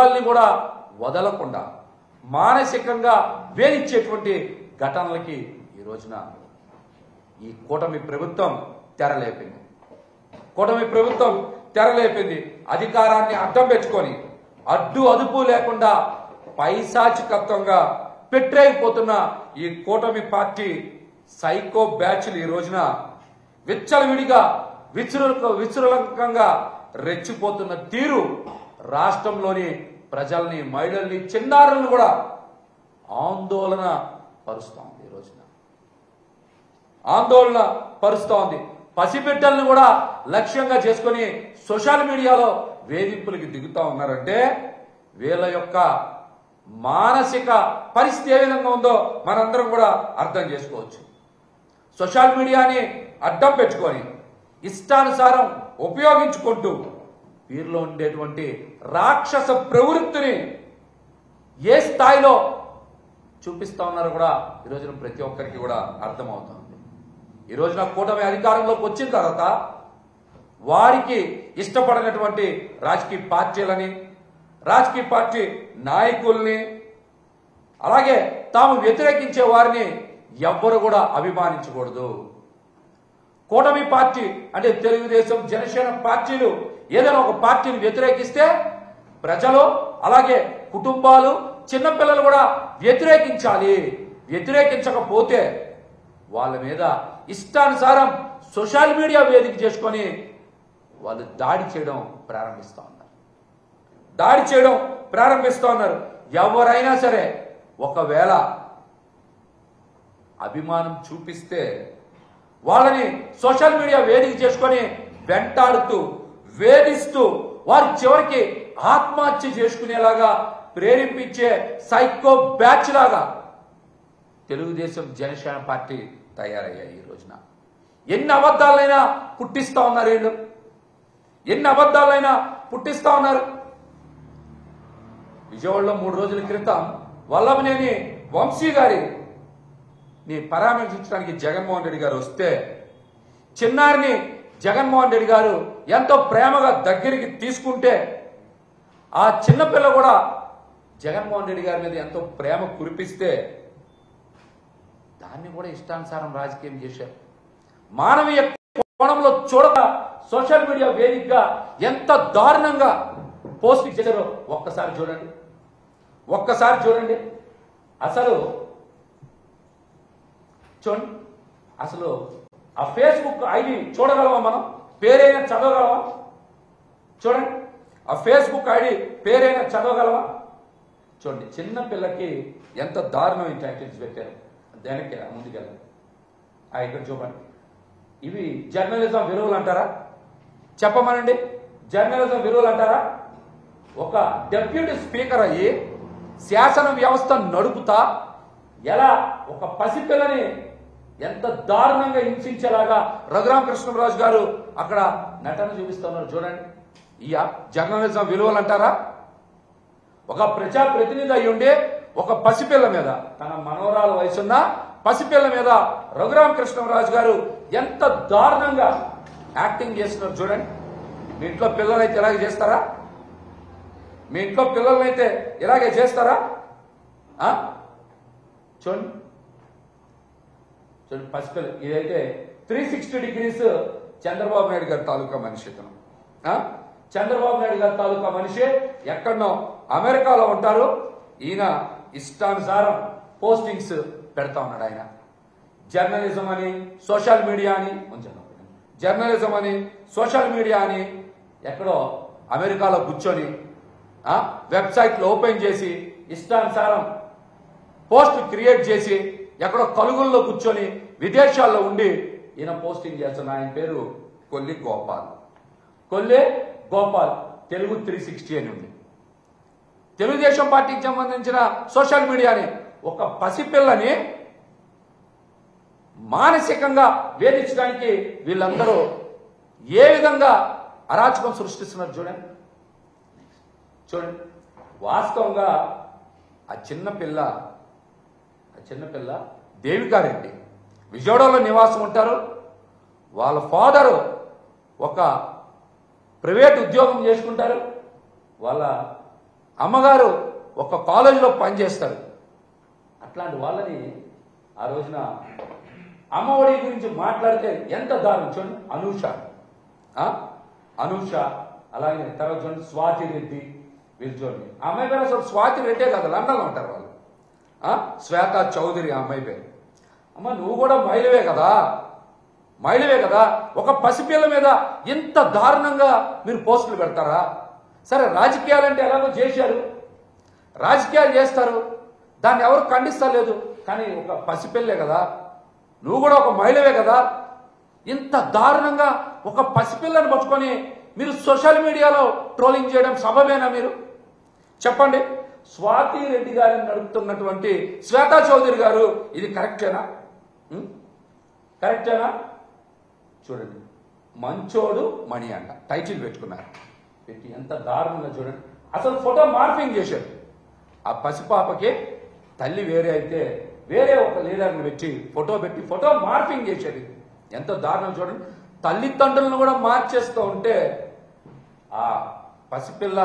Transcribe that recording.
పిల్లల్ని కూడా వదలకుండా మానసికంగా వేధించేటువంటి ఘటనలకి ఈ రోజున ఈ కూటమి ప్రభుత్వం తెరలేపింది. కూటమి ప్రభుత్వం తెరలేపింది. అధికారాన్ని అడ్డం పెట్టుకొని అడ్డు అదుపు లేకుండా పైశాచికత్వంగా పెట్టేయపోతున్న ఈ కూటమి పార్టీ సైకో బ్యాచ్లు ఈ రోజున విచ్చలవిడిగా విచృలంకంగా రెచ్చిపోతున్న తీరు రాష్ట్రంలోని ప్రజల్ని, మహిళల్ని, చిన్నారులను కూడా ఆందోళన పరుస్తోంది. ఈ రోజున ఆందోళన పరుస్తోంది. పసిబిడ్డల్ని కూడా లక్ష్యంగా చేసుకుని సోషల్ మీడియాలో వేధింపులకి దిగుతా ఉన్నారంటే వీళ్ళ యొక్క మానసిక పరిస్థితి ఏ విధంగా ఉందో మనందరం కూడా అర్థం చేసుకోవచ్చు. సోషల్ మీడియాని అడ్డం పెట్టుకొని ఇష్టానుసారం ఉపయోగించుకుంటూ వీరిలో ఉండేటువంటి రాక్షస ప్రవృత్తిని ఏ స్థాయిలో చూపిస్తా ఉన్నారో కూడా ఈరోజున ప్రతి ఒక్కరికి కూడా అర్థమవుతుంది. ఈ రోజున కూటమి అధికారంలోకి వచ్చిన తర్వాత వారికి ఇష్టపడినటువంటి రాజకీయ పార్టీలని, రాజకీయ పార్టీ నాయకుల్ని, అలాగే తాము వ్యతిరేకించే వారిని ఎవ్వరు కూడా అభిమానించకూడదు. కూటమి పార్టీ అంటే తెలుగుదేశం, జనసేన పార్టీలు ఏదైనా ఒక పార్టీని వ్యతిరేకిస్తే ప్రజలు, అలాగే కుటుంబాలు, చిన్నపిల్లలు కూడా వ్యతిరేకించాలి. వ్యతిరేకించకపోతే వాళ్ళ మీద ఇష్టానుసారం సోషల్ మీడియా వేదిక చేసుకొని వాళ్ళు దాడి చేయడం ప్రారంభిస్తూ ఉన్నారు. దాడి చేయడం ప్రారంభిస్తూ ఉన్నారు. ఎవరైనా సరే ఒకవేళ అభిమానం చూపిస్తే వాళ్ళని సోషల్ మీడియా వేదిక చేసుకొని వెంటాడుతూ, వేధిస్తూ వారు చివరికి ఆత్మహత్య చేసుకునేలాగా ప్రేరేపించే సైకో బ్యాచ్ లాగా తెలుగుదేశం, జనసేన పార్టీ తయారయ్యాయి. ఈ రోజున ఎన్ని అబద్ధాలైనా పుట్టిస్తా ఉన్నారు వీళ్ళు. ఎన్ని అబద్ధాలైనా పుట్టిస్తా ఉన్నారు. విజయవాడలో 3 రోజుల క్రితం వల్లభనేని వంశీ గారిని పరామర్శించడానికి జగన్మోహన్ రెడ్డి గారు వస్తే చిన్నారిని జగన్మోహన్ రెడ్డి గారు ఎంతో ప్రేమగా దగ్గరికి తీసుకుంటే ఆ చిన్నపిల్ల కూడా జగన్మోహన్ రెడ్డి గారి మీద ఎంతో ప్రేమ కురిపిస్తే దాన్ని కూడా ఇష్టానుసారం రాజకీయం చేశారు. మానవీయ కోణంలో చూడక సోషల్ మీడియా వేదికగా ఎంత దారుణంగా పోస్ట్ చేశారో ఒక్కసారి చూడండి. ఒక్కసారి చూడండి. అసలు చూడండి, అసలు ఆ ఫేస్బుక్ ఐడి చూడగలమా? మనం పేరైనా చదవగలమా? చూడండి, ఆ ఫేస్బుక్ ఐడి పేరైనా చదవగలమా? చూడండి, చిన్న పిల్లకి ఎంత దారుణమైన టైటిల్స్ పెట్టారు. దానికి ముందుకెళ్ళండి. ఇక్కడ చూడండి. ఇవి జర్నలిజం విలువలు అంటారా? చెప్పమనండి, జర్నలిజం విలువలు అంటారా? ఒక డెప్యూటీ స్పీకర్ అయ్యి శాసన వ్యవస్థ నడుపుతా ఎలా ఒక పసిపిల్లని ఎంత దారుణంగా హింసించేలాగా రఘురామకృష్ణరాజు గారు అక్కడ నటన చూపిస్తున్నారు. చూడండి, ఈ జర్నలిజం విలువలు అంటారా? ఒక ప్రజాప్రతినిధి అయి ఉండి ఒక పసిపిల్ల మీద, తన మనవరాల వయసున్న పసిపిల్ల మీద రఘురామకృష్ణరాజు గారు ఎంత దారుణంగా యాక్టింగ్ చేస్తున్నారు. చూడండి, మీ ఇంట్లో పిల్లలైతే ఇలాగే చేస్తారా? మీ ఇంట్లో పిల్లలనైతే ఇలాగే చేస్తారా? చూడండి, చూడండి, పసిపిల్ల. ఇదైతే 360 డిగ్రీస్ చంద్రబాబు నాయుడు గారి తాలూకా మనిషి. ఇతను చంద్రబాబు నాయుడు గారి తాలూకా మనిషి ఎక్కడనో అమెరికాలో ఉంటారు. ఈయన ఇష్టానుసారం పోస్టింగ్స్ పెడతా ఉన్నాడు. ఆయన జర్నలిజం అని, సోషల్ మీడియా అని, జర్నలిజం అని, సోషల్ మీడియా అని ఎక్కడో అమెరికాలో కూర్చొని వెబ్సైట్లు ఓపెన్ చేసి ఇష్టానుసారం పోస్ట్ క్రియేట్ చేసి ఎక్కడో కలుగుల్లో కూర్చొని విదేశాల్లో ఉండి ఈయన పోస్టింగ్ చేస్తున్న ఆయన పేరు కొల్లి గోపాల్. కొల్లి గోపాల్ తెలుగు 360 అని ఉంది. తెలుగుదేశం పార్టీకి సంబంధించిన సోషల్ మీడియాని ఒక పసిపిల్లని మానసికంగా వేధించడానికి వీళ్ళందరూ ఏ విధంగా అరాచకం సృష్టిస్తున్నారు చూడండి. చూడండి, వాస్తవంగా ఆ చిన్నపిల్ల దేవికారెడ్డి విజయవాడలో నివాసం ఉంటారు. వాళ్ళ ఫాదరు ఒక ప్రైవేట్ ఉద్యోగం చేసుకుంటారు. వాళ్ళ అమ్మగారు ఒక కాలేజీలో పనిచేస్తారు. అట్లాంటి వాళ్ళని ఆ రోజున అమ్మఒడి గురించి మాట్లాడితే ఎంత దారుణం చూడండి. అనూష అలాగే తర్వాత చూడండి స్వాతి రెడ్డి, వీళ్ళు చూడండి. ఆ అమ్మాయి పేరు అసలు స్వాతి రెడ్డే కదా, లండన్లో ఉంటారు వాళ్ళు. శ్వేత చౌదరి ఆ అమ్మాయి పేరు. అమ్మ నువ్వు కూడా మహిళవే కదా, ఒక పసిపిల్ల మీద ఇంత దారుణంగా మీరు పోస్టులు పెడతారా? సరే రాజకీయాలంటే ఎలాగో చేశారు, రాజకీయాలు చేస్తారు, దాన్ని ఎవరు ఖండిస్తలేదు. కానీ ఒక పసిపిల్లే కదా, నువ్వు కూడా ఒక మహిళవే కదా, ఇంత దారుణంగా ఒక పసిపిల్లని పట్టుకొని మీరు సోషల్ మీడియాలో ట్రోలింగ్ చేయడం సబబేనా? మీరు చెప్పండి. స్వాతి రెడ్డి గారిని నడుపుతున్నటువంటి శ్వేతా చౌదరి గారు ఇది కరెక్టేనా? చూడండి, మంచోడు మణి అంట టైటిల్ పెట్టుకున్నారు. పెట్టి ఎంత దారుణంగా చూడండి. అసలు ఫోటో మార్ఫింగ్ చేశారు. ఆ పసిపాపకి తల్లి వేరే అయితే వేరే ఒక లీడర్ని పెట్టి ఫోటో మార్ఫింగ్ చేశారు. ఎంత దారుణం చూడండి. తల్లిదండ్రులను కూడా మార్చేస్తూ ఉంటే ఆ పసిపిల్ల